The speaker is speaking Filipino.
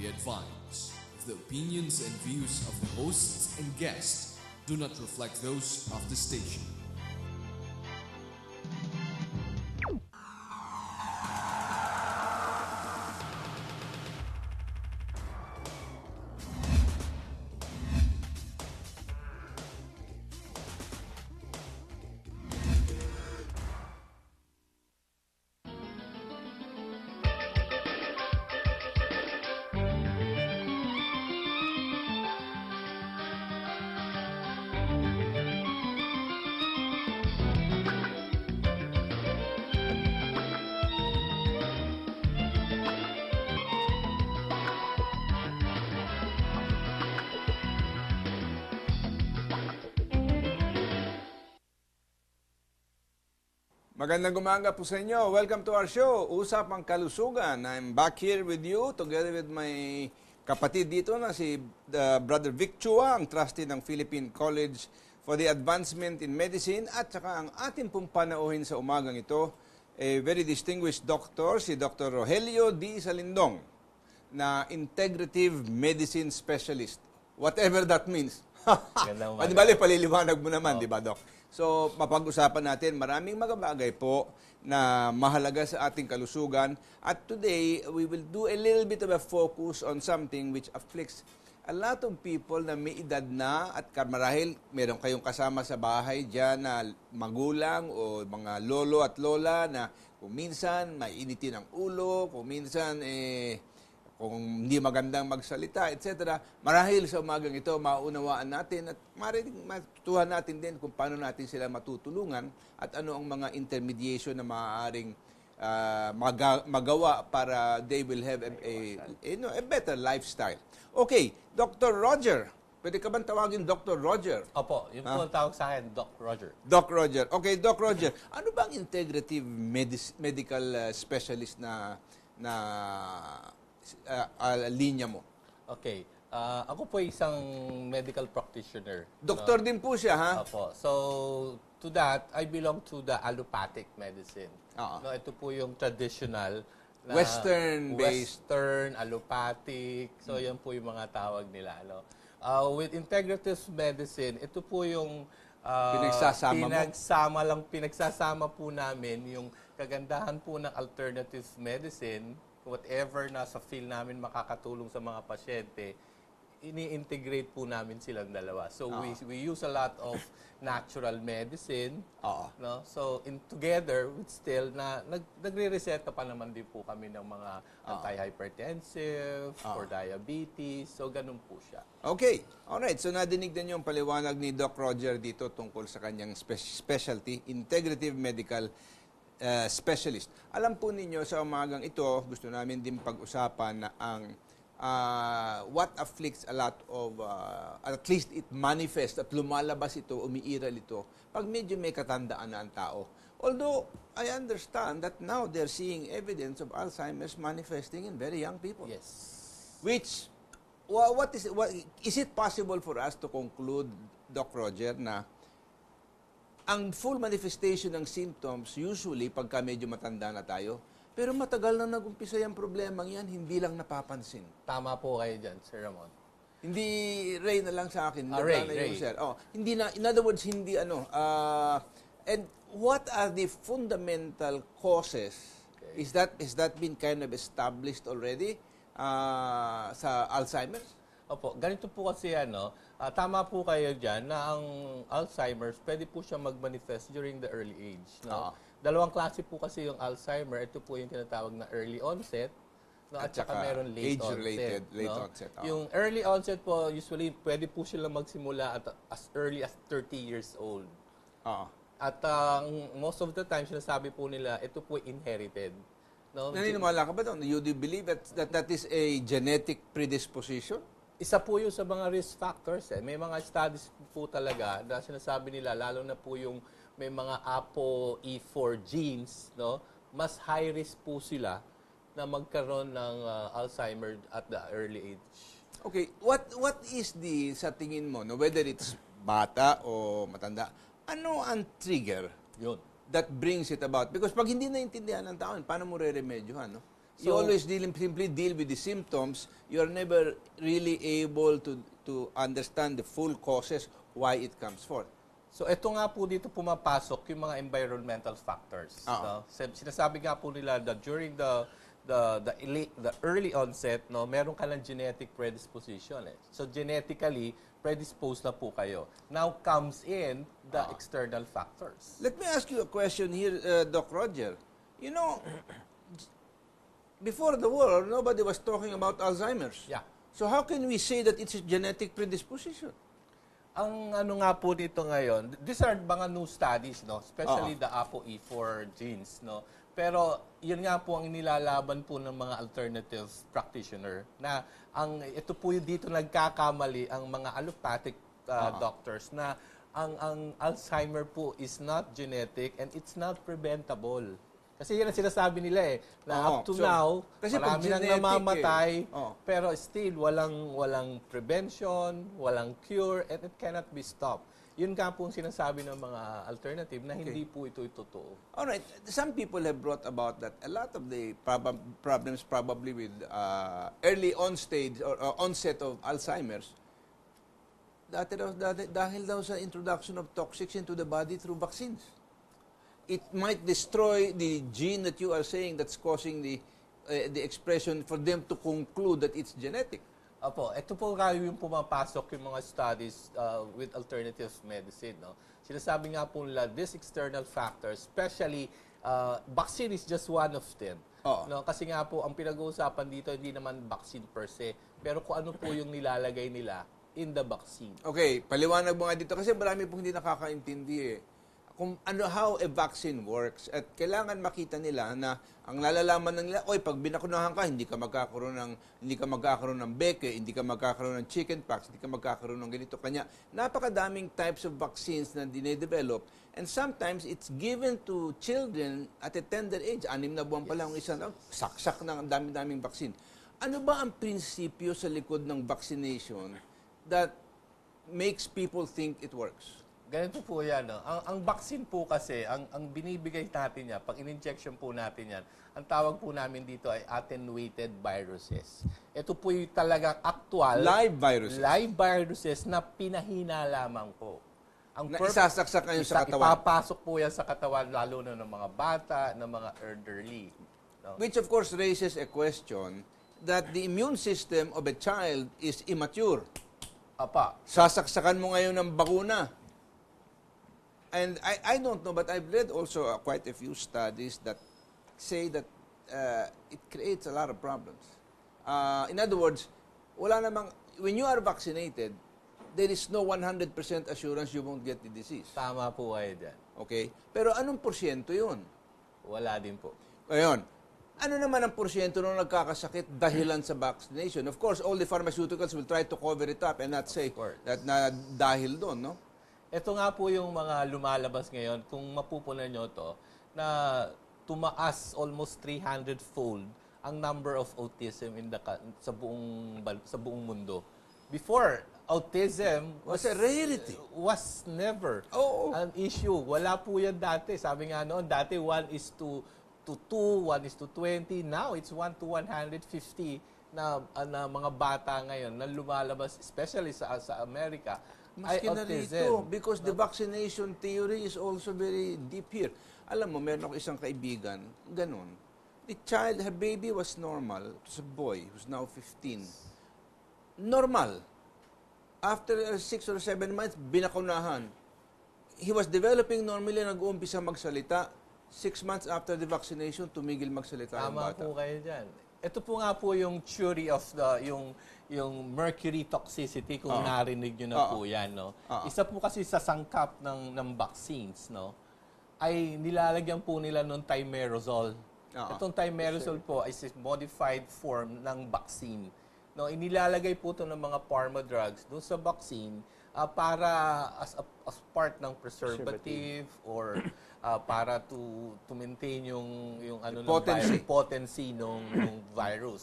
advised. The opinions and views of the hosts and guests do not reflect those of the station. Magandang umaga po sa inyo. Welcome to our show, Usap ang Kalusugan. I'm back here with you together with my kapatid dito na si Brother Vic Chua, ang trustee ng Philippine College for the Advancement in Medicine, at saka ang ating pong panauhin sa umagang ito, a very distinguished doctor, si Dr. Rogelio D. Salindong, na Integrative Medicine Specialist. Whatever that means. Di ba, paliliwanag mo naman, di ba, Doc? So, mapag-usapan natin maraming mga bagay po na mahalaga sa ating kalusugan. At today, we will do a little bit of a focus on something which afflicts a lot of people na may edad na, at marahil meron kayong kasama sa bahay dyan na magulang o mga lolo at lola na kung minsan mainitin ang ulo, kung minsan kung hindi magandang magsalita, etc. Marahil sa umagang ito, maunawaan natin at matutuhan natin din kung paano natin sila matutulungan at ano ang mga intermediation na maaaring magawa para they will have a better lifestyle. Okay, Dr. Roger. Pwede ka bang tawagin Dr. Roger? Opo, yun po ang tawag sa akin, Doc Roger. Doc Roger. Okay, Doc Roger. Ano ba ang integrative medical specialist na linya mo? Okay. Ako po isang medical practitioner. Doktor din po siya, ha? Opo. So, to that, I belong to the allopathic medicine. No, ito po yung traditional na Western-based. Western, allopathic. So, yan po yung mga tawag nila. No? With integrative medicine, ito po yung pinagsasama po namin yung kagandahan po ng alternative medicine, whatever nasa field namin makakatulong sa mga pasyente, ini-integrate po namin silang dalawa. So we use a lot of natural medicine. No? So together with still na nagre-reseta pa naman din po kami ng mga anti-hypertensive for diabetes. So ganun po siya. Okay. Alright. So nadinig din yung paliwanag ni Doc Roger dito tungkol sa kanyang specialty, integrative medical specialist. Alam po ninyo, sa umagang ito, gusto namin din pag-usapan na ang what afflicts a lot of, at least it manifests, at lumalabas ito, umiiral ito, pag medyo may katandaan na ang tao. Although, I understand that now they're seeing evidence of Alzheimer's manifesting in very young people. Yes. Which, is it possible for us to conclude, Doc Roger, na ang full manifestation ng symptoms, usually, pagka medyo matanda na tayo, pero matagal na nag-umpisa yung problemang yan, hindi lang napapansin. Tama po kayo dyan, Sir Ramon. Hindi Ray na lang sa akin. Ray. Sir. Hindi na, in other words, hindi and what are the fundamental causes? Okay. Is that been kind of established already sa Alzheimer's? Opo, ganito po kasi tama po kayo dyan na ang Alzheimer's, pwede po siya mag-manifest during the early age. No? Dalawang klase po kasi yung Alzheimer. Ito po yung tinatawag na early onset, no? At saka meron late onset. Onset. Yung early onset po, usually, pwede po sila magsimula at as early as 30 years old. At most of the time, sinasabi po nila, ito po inherited. No? Naniniwala ka ba doon? Do you believe that is a genetic predisposition? Isa po yun sa mga risk factors. May mga studies po talaga na sinasabi nila, lalo na po yung may mga ApoE4 genes, no, mas high risk po sila na magkaroon ng Alzheimer at the early age. Okay, what is sa tingin mo, no, whether it's bata o matanda, ano ang trigger Yun. that brings it about? Because pag hindi naintindihan ng tao, paano mo re-remedyohan, no? You always simply deal with the symptoms. You're never really able to understand the full causes why it comes forth. So ito nga po dito pumapasok yung mga environmental factors. No? Sinasabi nga po nila that during the early onset, no, meron ka ng genetic predisposition. So genetically, predisposed na po kayo. Now comes in the external factors. Let me ask you a question here, Doc Roger. You know, before the war, nobody was talking about Alzheimer's. Yeah. So how can we say that it's a genetic predisposition? Ang ano nga po dito ngayon, these are mga new studies, no? Especially the ApoE4 genes, no? Pero yun nga po ang inilalaban po ng mga alternative practitioner na ito po yung dito nagkakamali ang mga allopathic doctors na ang Alzheimer po is not genetic and it's not preventable. Kasi yan ang sinasabi nila na up to now, marami nang namamatay, pero still walang prevention, walang cure, and it cannot be stopped. Yun nga po ang sinasabi ng mga alternative na hindi po ito totoo. Alright, some people have brought about that a lot of the problems probably with early onset of Alzheimer's dahil daw sa introduction of toxics into the body through vaccines. It might destroy the gene that you are saying that's causing the expression for them to conclude that it's genetic. Opo, ito po kayo yung pumapasok yung mga studies with alternative medicine. No? Sinasabi nga po nila, these external factors, especially vaccine is just one of them. No? Kasi nga po, ang pinag-uusapan dito, hindi naman vaccine per se, pero kung ano po yung nilalagay nila in the vaccine. Okay, paliwanag mo nga dito kasi marami pong hindi nakakaintindi kung how a vaccine works at kailangan makita nila na ang nalalaman ng nila, pag binakunahan ka, hindi ka magkakaroon ng beke, hindi ka magkakaroon ng chickenpox, hindi ka magkakaroon ng ganito kanya. Napakadaming types of vaccines na dinedevelop and sometimes it's given to children at a tender age. 6 na buwan pa lang isang saksak ng dami-daming vaccine. Ano ba ang prinsipyo sa likod ng vaccination that makes people think it works? Ganito po yan. No? Ang vaccine po kasi, ang binibigay natin yan, pag in-injection po natin yan, ang tawag po namin dito ay attenuated viruses. Ito po yung talagang actual live viruses na pinahina lamang po. Isasaksak ngayon sa katawan. Ipapasok po yan sa katawan, lalo na ng mga bata, ng mga elderly. No? Which of course raises a question that the immune system of a child is immature. Sasaksakan mo ngayon ng bakuna. And I don't know, but I've read also quite a few studies that say that it creates a lot of problems. In other words, when you are vaccinated, there is no 100% assurance you won't get the disease. Tama po kayo dyan. Okay? Pero anong porsyento yun? Wala din po. Ayun. Ano naman ang porsyento nung nagkakasakit dahilan sa vaccination? Of course, all the pharmaceuticals will try to cover it up and not say that na dahil doon, no? Ito nga po yung mga lumalabas ngayon, kung mapupunan nyo to, na tumaas almost 300-fold ang number of autism sa buong mundo. Before, autism was a rarity. Was never an issue. Wala po yan dati. Sabi nga noon, dati 1:2, 1:20. Now, it's 1:150 na mga bata ngayon na lumalabas, especially sa Amerika, Maski na rito, because the vaccination theory is also very deep here. Alam mo, meron ako isang kaibigan, ganun. Her baby was normal. It was a boy who's now 15. Normal. After 6 or 7 months, binakunahan. He was developing normally, nag-uumpisa magsalita. 6 months after the vaccination, tumigil magsalita ang bata. Tama po kayo dyan. Ito po nga po yung theory of yung mercury toxicity, kung narinig nyo na po yan. No? Isa po kasi sa sangkap ng vaccines, no, ay nilalagyan po nila ng thimerosal. Itong thimerosal po is a modified form ng vaccine. No, inilalagay po ito ng mga pharma drugs doon sa vaccine para as part ng preservative or para to maintain yung potency ng virus.